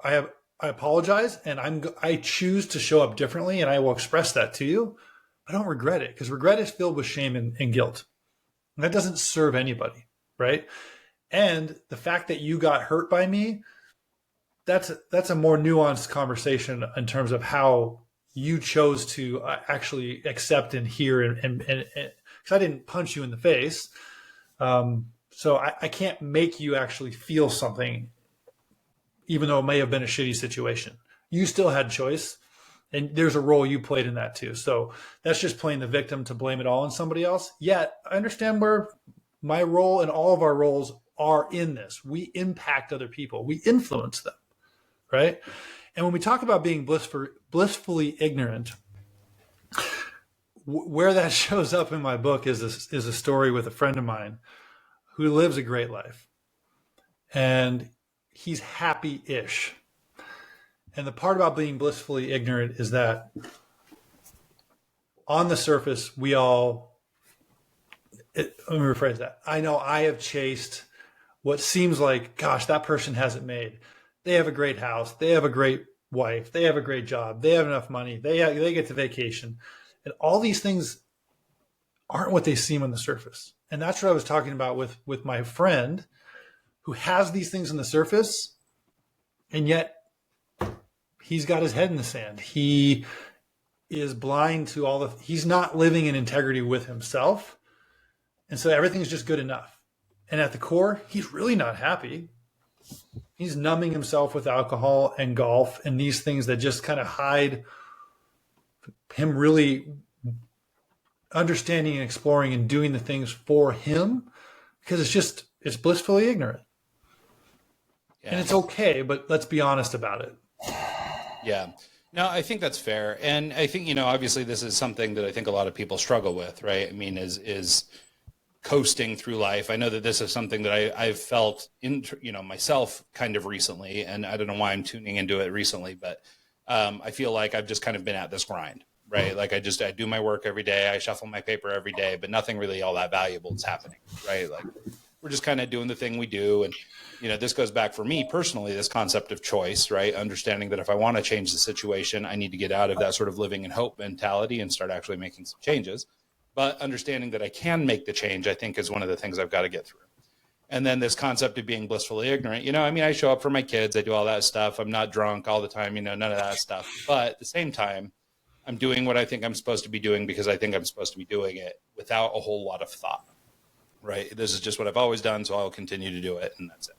I I apologize, and I choose to show up differently, and I will express that to you. I don't regret it, because regret is filled with shame and guilt. And that doesn't serve anybody, right? And the fact that you got hurt by me, that's a more nuanced conversation in terms of how you chose to actually accept and hear, and because I didn't punch you in the face. So I can't make you actually feel something, even though it may have been a shitty situation. You still had choice, and there's a role you played in that too. So that's just playing the victim to blame it all on somebody else. Yet I understand where my role and all of our roles are in this. We impact other people. We influence them, right? And when we talk about being blissfully ignorant, where that shows up in my book is a story with a friend of mine who lives a great life. And he's happy-ish. And the part about being blissfully ignorant is that on the surface, let me rephrase that. I know I have chased what seems like, gosh, that person hasn't made. They have a great house. They have a great wife. They have a great job. They have enough money. They get to vacation. And all these things aren't what they seem on the surface. And that's what I was talking about with my friend who has these things on the surface, and yet he's got his head in the sand. He is blind to he's not living in integrity with himself. And so everything's just good enough. And at the core, he's really not happy. He's numbing himself with alcohol and golf and these things that just kind of hide him really understanding and exploring and doing the things for him, because it's blissfully ignorant. Yeah. And it's okay, but let's be honest about it. Yeah. No, I think that's fair. And I think, obviously this is something that I think a lot of people struggle with, right? I mean, is coasting through life. I know that this is something that I've felt myself kind of recently, and I don't know why I'm tuning into it recently, but I feel like I've just kind of been at this grind, right? Like I do my work every day. I shuffle my paper every day, but nothing really all that valuable is happening, right? Like we're just kind of doing the thing we do. And, this goes back for me personally, this concept of choice, right? Understanding that if I want to change the situation, I need to get out of that sort of living in hope mentality and start actually making some changes. But understanding that I can make the change, I think, is one of the things I've got to get through. And then this concept of being blissfully ignorant, I show up for my kids. I do all that stuff. I'm not drunk all the time, none of that stuff. But at the same time, I'm doing what I think I'm supposed to be doing because I think I'm supposed to be doing it without a whole lot of thought, right? This is just what I've always done, so I'll continue to do it, and that's it.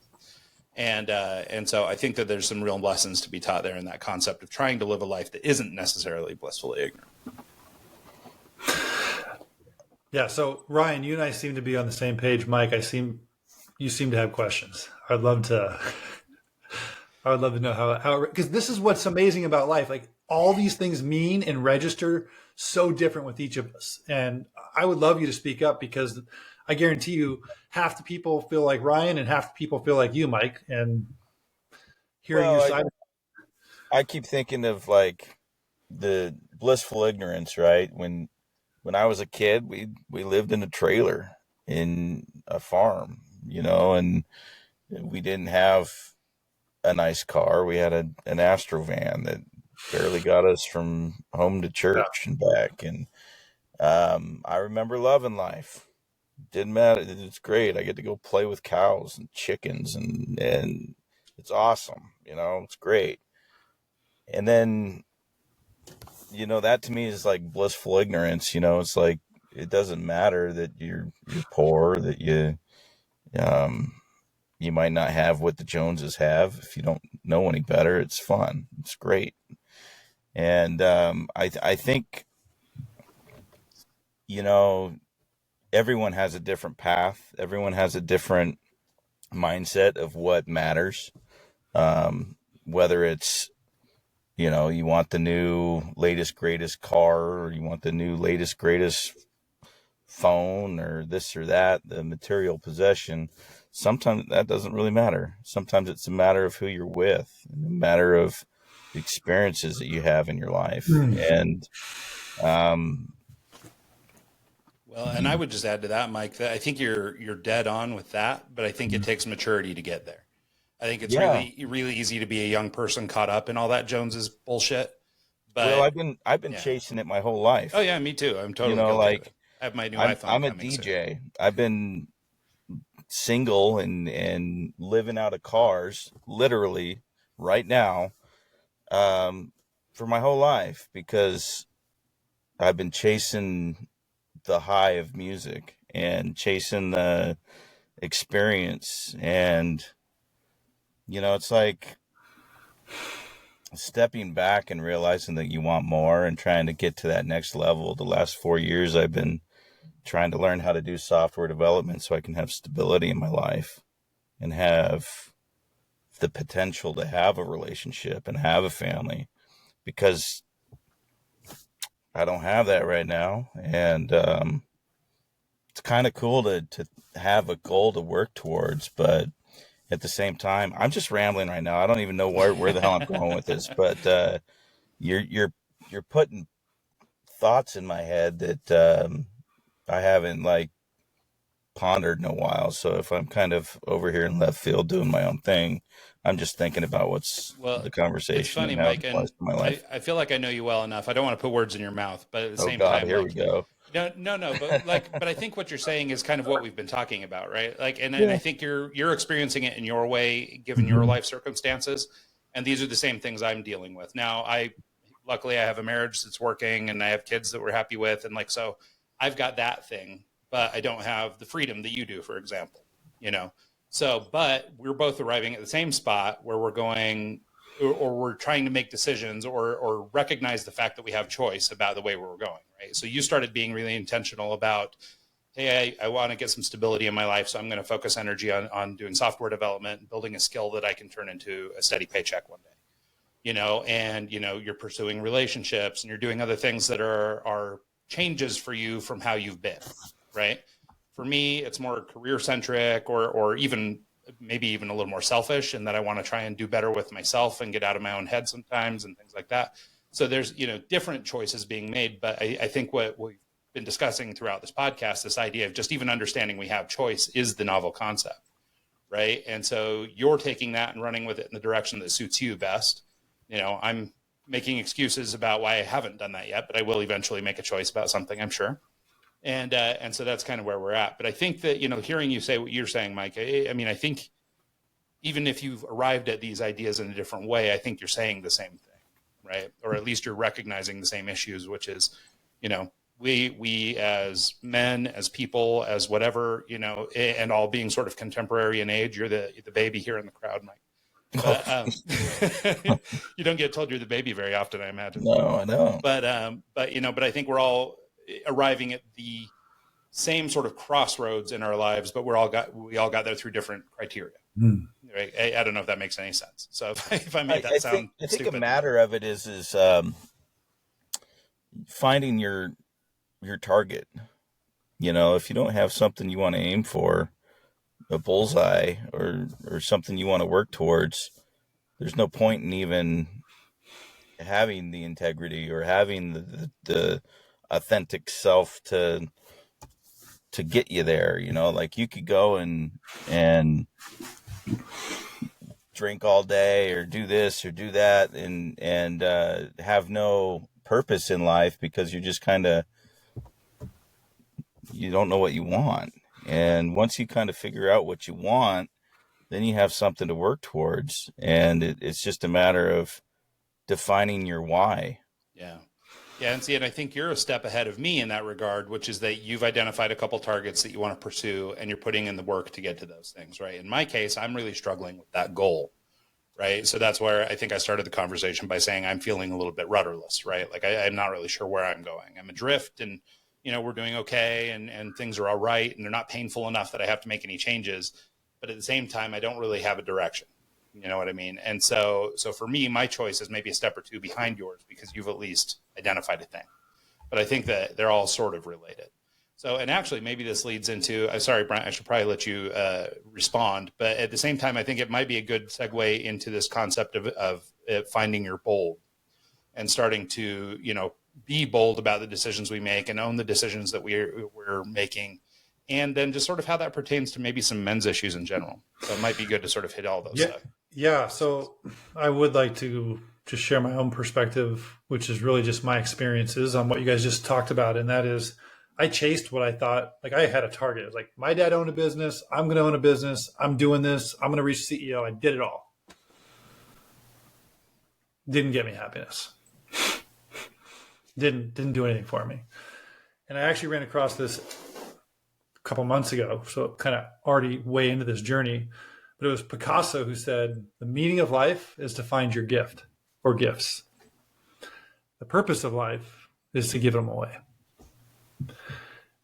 And so I think that there's some real lessons to be taught there in that concept of trying to live a life that isn't necessarily blissfully ignorant. Yeah. So Ryan, you and I seem to be on the same page. Mike, you seem to have questions. I would love to know how, because this is what's amazing about life. Like all these things mean and register so different with each of us. And I would love you to speak up, because I guarantee you half the people feel like Ryan and half the people feel like you, Mike. And hearing your side. I keep thinking of like the blissful ignorance, right? When I was a kid, we lived in a trailer in a farm, and we didn't have a nice car. We had an Astrovan that barely got us from home to church and back. And I remember loving life. Didn't matter. It's great. I get to go play with cows and chickens, and it's awesome. It's great. And then, that to me is like blissful ignorance. It's like, it doesn't matter that you're poor, that you might not have what the Joneses have. If you don't know any better, it's fun. It's great. And I think, everyone has a different path. Everyone has a different mindset of what matters. Whether it's, you want the new latest, greatest car, or you want the new latest, greatest phone, or this or that, the material possession. Sometimes that doesn't really matter. Sometimes it's a matter of who you're with, a matter of the experiences that you have in your life. And, well, and I would just add to that, Mike, that I think you're dead on with that, but I think it takes maturity to get there. I think it's Yeah. really easy to be a young person caught up in all that Jones's bullshit. But Well, I've been yeah. chasing it my whole life. Oh yeah, me too. I'm You totally know, guilty of it. like I have my new I'm iPhone I'm a coming soon. DJ. I've been single and living out of cars literally right now for my whole life because I've been chasing the high of music and chasing the experience. And it's like stepping back and realizing that you want more and trying to get to that next level. The last 4 years I've been trying to learn how to do software development so I can have stability in my life and have the potential to have a relationship and have a family, because I don't have that right now. And it's kind of cool to have a goal to work towards, but at the same time, I'm just rambling right now. I don't even know where the hell I'm going with this, but you're putting thoughts in my head that I haven't like pondered in a while. So if I'm kind of over here in left field doing my own thing, I'm just thinking about what's Well, the it's conversation funny, and how it Mike, applies and to my life. I feel like I know you well enough. I don't want to put words in your mouth, but at the Oh same God, time, here we like, go. no, but I think what you're saying is kind of what we've been talking about, right? Like, and I Yeah. think you're experiencing it in your way, given your Mhm. life circumstances, and these are the same things I'm dealing with now. Luckily I have a marriage that's working, and I have kids that we're happy with, and like so, I've got that thing, but I don't have the freedom that you do, for example, you know. So, but we're both arriving at the same spot where we're going, or we're trying to make decisions, or recognize the fact that we have choice about the way we're going, right? So you started being really intentional about, hey, I want to get some stability in my life, so I'm going to focus energy on doing software development and building a skill that I can turn into a steady paycheck one day, you know. And you're pursuing relationships and you're doing other things that are changes for you from how you've been, right? For me, it's more career centric, or even maybe even a little more selfish, in that I want to try and do better with myself and get out of my own head sometimes and things like that. So there's different choices being made, but I think what we've been discussing throughout this podcast, this idea of just even understanding we have choice, is the novel concept, right? And so you're taking that and running with it in the direction that suits you best. I'm making excuses about why I haven't done that yet, but I will eventually make a choice about something, I'm sure. And so that's kind of where we're at. But I think that hearing you say what you're saying, Mike, I mean, I think even if you've arrived at these ideas in a different way, I think you're saying the same thing, right? Or at least you're recognizing the same issues, which is, we as men, as people, as whatever, and all being sort of contemporary in age. You're the baby here in the crowd, Mike. But you don't get told you're the baby very often, I imagine. No, I know. But I think we're all arriving at the same sort of crossroads in our lives, but we all got there through different criteria. Mm. Right? I don't know if that makes any sense. So if I made that I sound think stupid, a matter of it is finding your target. If you don't have something you want to aim for, a bullseye or something you want to work towards, there's no point in even having the integrity or having the authentic self to get you there. Like you could go and drink all day or do this or do that and have no purpose in life because you're just kind of, you don't know what you want. And once you kind of figure out what you want, then you have something to work towards. And it's just a matter of defining your why. yeah. Yeah, and I think you're a step ahead of me in that regard, which is that you've identified a couple targets that you want to pursue, and you're putting in the work to get to those things, right? In my case, I'm really struggling with that goal, right? So that's where I think I started the conversation by saying I'm feeling a little bit rudderless, right? Like I'm not really sure where I'm going. I'm adrift, and we're doing okay, and things are all right, and they're not painful enough that I have to make any changes. But at the same time, I don't really have a direction. You know what I mean? And so for me, my choice is maybe a step or two behind yours because you've at least identified a thing. But I think that they're all sort of related. So, and actually, maybe this leads into, sorry, Brent, I should probably let you respond. But at the same time, I think it might be a good segue into this concept of finding your bold and starting to, be bold about the decisions we make and own the decisions that we're making, and then just sort of how that pertains to maybe some men's issues in general. So it might be good to sort of hit all those stuff. Yeah. So I would like to just share my own perspective, which is really just my experiences on what you guys just talked about. And that is, I chased what I thought, like I had a target. It was like, my dad owned a business. I'm going to own a business. I'm doing this. I'm going to reach CEO. I did it all. Didn't get me happiness. Didn't do anything for me. And I actually ran across this a couple months ago. So kind of already way into this journey, but it was Picasso who said, the meaning of life is to find your gift or gifts. The purpose of life is to give them away.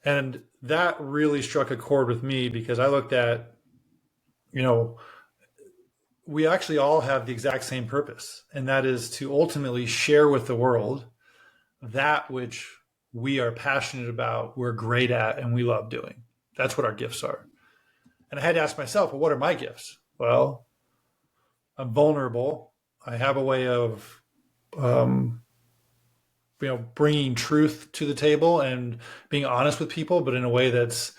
And that really struck a chord with me because I looked at, we actually all have the exact same purpose. And that is to ultimately share with the world that which we are passionate about, we're great at, and we love doing. That's what our gifts are. And I had to ask myself, well, what are my gifts? Well, I'm vulnerable. I have a way of, bringing truth to the table and being honest with people, but in a way that's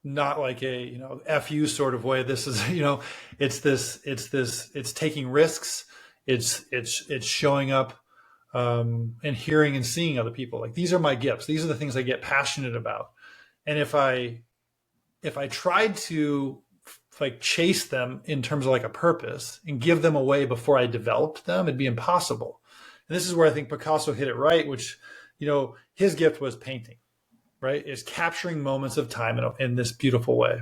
not like a, FU sort of way. This is, it's taking risks. It's showing up, and hearing and seeing other people. Like, these are my gifts. These are the things I get passionate about. And if I tried to chase them in terms of like a purpose and give them away before I developed them, it'd be impossible. And this is where I think Picasso hit it right, which, his gift was painting, right? Is capturing moments of time in this beautiful way,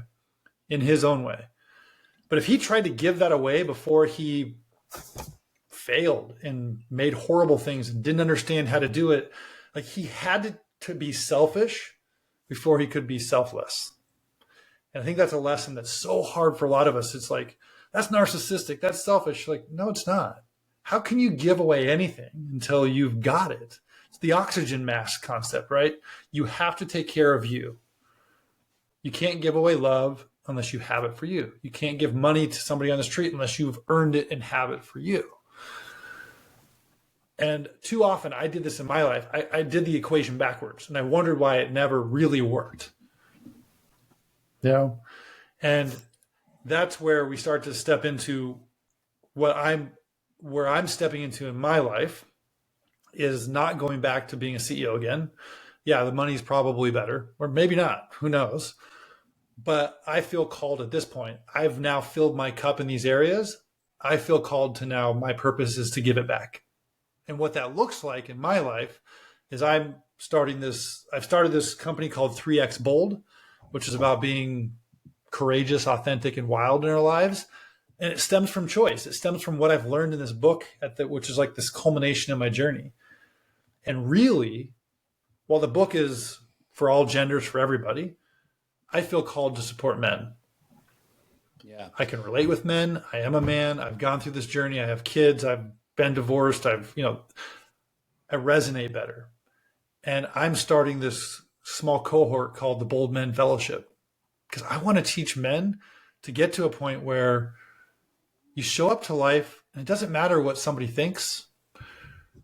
in his own way. But if he tried to give that away before he failed and made horrible things and didn't understand how to do it, like, he had to be selfish before he could be selfless. And I think that's a lesson that's so hard for a lot of us. It's like, that's narcissistic, that's selfish. Like, no, it's not. How can you give away anything until you've got it? It's the oxygen mask concept, right? You have to take care of you. You can't give away love unless you have it for you. You can't give money to somebody on the street unless you've earned it and have it for you. And too often, I did this in my life. I did the equation backwards, and I wondered why it never really worked. And that's where we start to step into where I'm stepping into in my life is not going back to being a CEO again. Yeah, the money's probably better, or maybe not, who knows? But I feel called at this point. I've now filled my cup in these areas. I feel called to now, my purpose is to give it back. And what that looks like in my life is I've started this company called 3X Bold, which is about being courageous, authentic, and wild in our lives. And it stems from choice. It stems from what I've learned in this book, which is like this culmination of my journey. And really, while the book is for all genders, for everybody, I feel called to support men. Yeah, I can relate with men. I am a man. I've gone through this journey. I have kids. I've been divorced. I resonate better. And I'm starting this small cohort called the Bold Men Fellowship, because I want to teach men to get to a point where you show up to life and it doesn't matter what somebody thinks,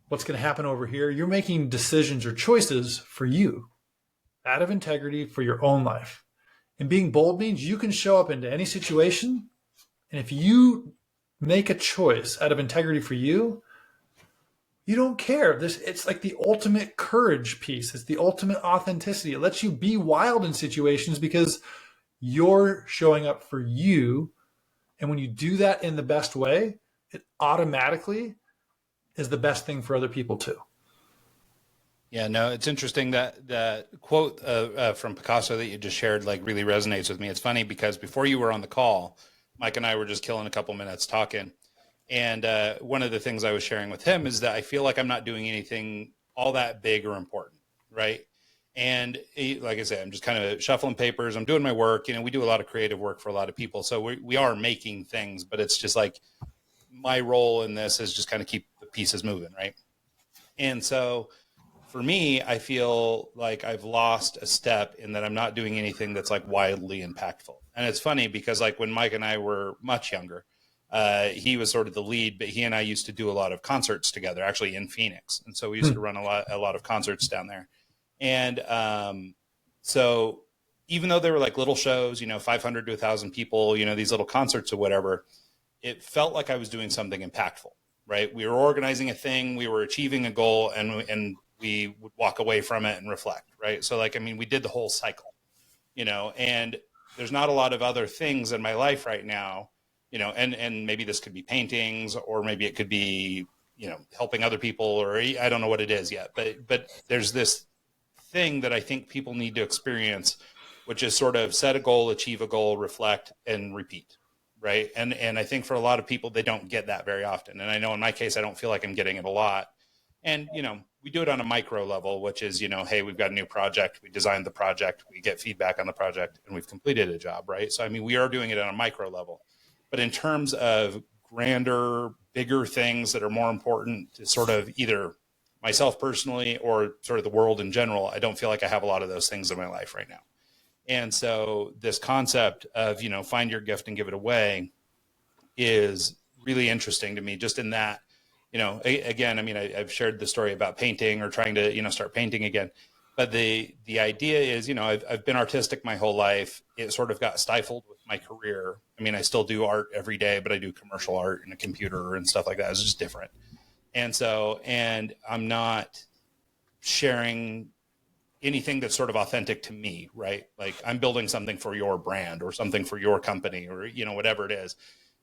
what's going to happen over here. You're making decisions or choices for you out of integrity for your own life. And being bold means you can show up into any situation. And if you make a choice out of integrity for you, you don't care. It's like the ultimate courage piece. It's the ultimate authenticity. It lets you be wild in situations because you're showing up for you. And when you do that in the best way, it automatically is the best thing for other people too. Yeah, no, it's interesting that the quote from Picasso that you just shared really resonates with me. It's funny because before you were on the call, Mike and I were just killing a couple minutes talking. And one of the things I was sharing with him is that I feel like I'm not doing anything all that big or important, right? And like I said, I'm just kind of shuffling papers. I'm doing my work. We do a lot of creative work for a lot of people. So we are making things, but it's just like my role in this is just kind of keep the pieces moving, right? And so for me, I feel like I've lost a step in that I'm not doing anything that's wildly impactful. And it's funny because when Mike and I were much younger, he was sort of the lead, but he and I used to do a lot of concerts together, actually in Phoenix. And so we used to run a lot of concerts down there. And So even though they were like little shows, 500 to 1,000 people, these little concerts or whatever, it felt like I was doing something impactful, right? We were organizing a thing, we were achieving a goal, and we would walk away from it and reflect, right? So we did the whole cycle, and there's not a lot of other things in my life right now, and maybe this could be paintings, or maybe it could be, helping other people, or I don't know what it is yet, but there's this thing that I think people need to experience, which is sort of set a goal, achieve a goal, reflect, and repeat. Right. And I think for a lot of people, they don't get that very often. And I know in my case, I don't feel like I'm getting it a lot. And, we do it on a micro level, which is, hey, we've got a new project. We designed the project. We get feedback on the project, and we've completed a job. Right. So, we are doing it on a micro level. But in terms of grander, bigger things that are more important to sort of either myself personally or sort of the world in general, I don't feel like I have a lot of those things in my life right now. And so this concept of, find your gift and give it away is really interesting to me, just in that, again, I've shared the story about painting or trying to, start painting again. But the idea is, I've been artistic my whole life. It sort of got stifled with my career. I still do art every day, but I do commercial art in a computer and stuff like that. It's just different. And I'm not sharing anything that's sort of authentic to me, right? Like I'm building something for your brand or something for your company or, whatever it is.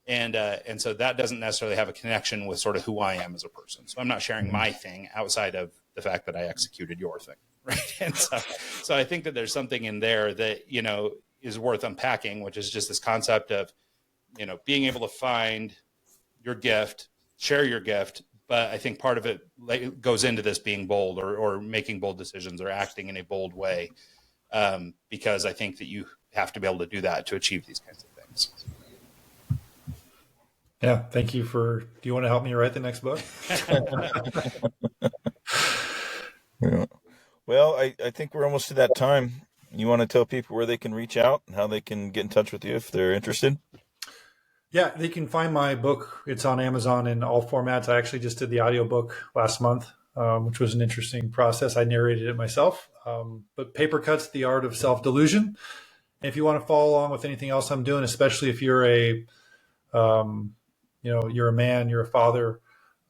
And so that doesn't necessarily have a connection with sort of who I am as a person. So I'm not sharing my thing outside of the fact that I executed your thing, right? And so I think that there's something in there that, is worth unpacking, which is just this concept of, being able to find your gift, share your gift. But I think part of it goes into this being bold or making bold decisions or acting in a bold way, because I think that you have to be able to do that to achieve these kinds of things. Yeah, thank you do you want to help me write the next book? Yeah. Well, I think we're almost to that time. You want to tell people where they can reach out and how they can get in touch with you if they're interested? Yeah, they can find my book. It's on Amazon in all formats. I actually just did the audiobook last month, which was an interesting process. I narrated it myself. But Paper Cuts, The Art of Self-Delusion. And if you want to follow along with anything else I'm doing, especially if you're you're a man, you're a father,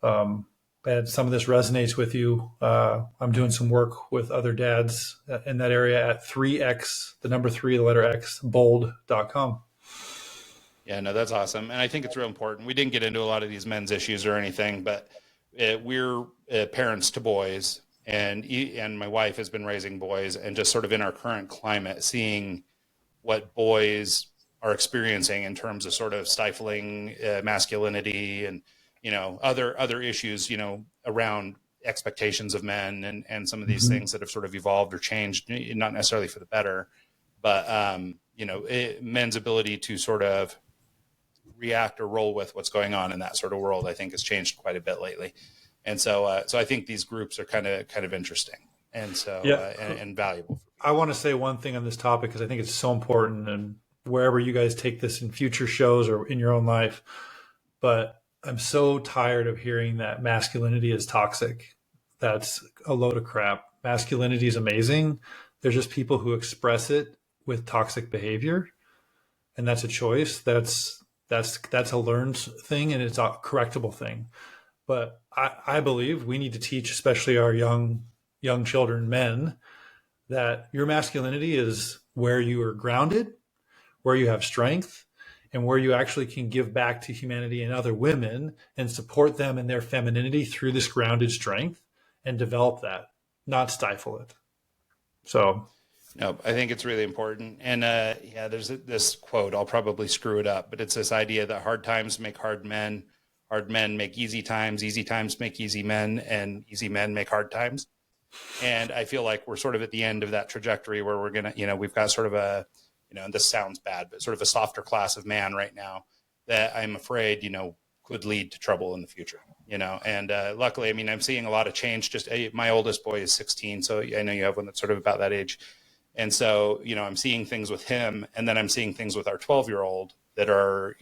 and some of this resonates with you, I'm doing some work with other dads in that area at 3x, the number 3, the letter X, bold.com. Yeah, no, that's awesome. And I think it's real important. We didn't get into a lot of these men's issues or anything, but we're parents to boys, and my wife has been raising boys, and just sort of in our current climate, seeing what boys are experiencing in terms of sort of stifling masculinity and, other issues, around expectations of men and some of these things that have sort of evolved or changed, not necessarily for the better, but, men's ability to sort of react or roll with what's going on in that sort of world, I think has changed quite a bit lately. And so, so I think these groups are kind of interesting and so, and valuable. I want to say one thing on this topic, because I think it's so important, and wherever you guys take this in future shows or in your own life, but I'm so tired of hearing that masculinity is toxic. That's a load of crap. Masculinity is amazing. There's just people who express it with toxic behavior, and that's a choice. That's a learned thing, and it's a correctable thing. But I believe we need to teach, especially our young children, men, that your masculinity is where you are grounded, where you have strength, and where you actually can give back to humanity and other women and support them in their femininity through this grounded strength and develop that, not stifle it. So, no, I think it's really important. And there's this quote, I'll probably screw it up, but it's this idea that hard times make hard men make easy times make easy men, and easy men make hard times. And I feel like we're sort of at the end of that trajectory where we're going to, we've got sort of a, and this sounds bad, but sort of a softer class of man right now that I'm afraid, could lead to trouble in the future, and luckily, I'm seeing a lot of change. Just my oldest boy is 16. So I know you have one that's sort of about that age. And so, I'm seeing things with him, and then I'm seeing things with our 12-year-old that are,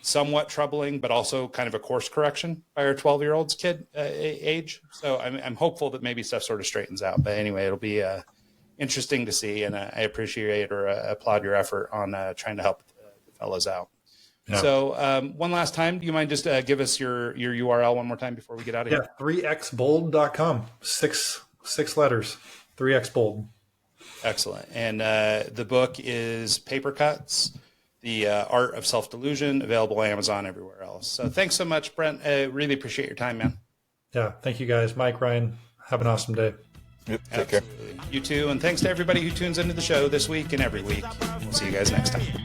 somewhat troubling, but also kind of a course correction by our 12-year-old's kid age. So I'm hopeful that maybe stuff sort of straightens out. But anyway, it'll be interesting to see, and I appreciate or applaud your effort on trying to help the fellows out. Yeah. So one last time, do you mind just give us your URL one more time before we get out of here? 3xbold.com. Six letters. 3xbold. Excellent. And the book is Paper Cuts, The Art of Self-Delusion, available on Amazon, everywhere else. So thanks so much, Brent. I really appreciate your time, man. Yeah, thank you guys. Mike, Ryan, have an awesome day. Yep, take care. You too. And thanks to everybody who tunes into the show this week and every week. We'll see you guys next time.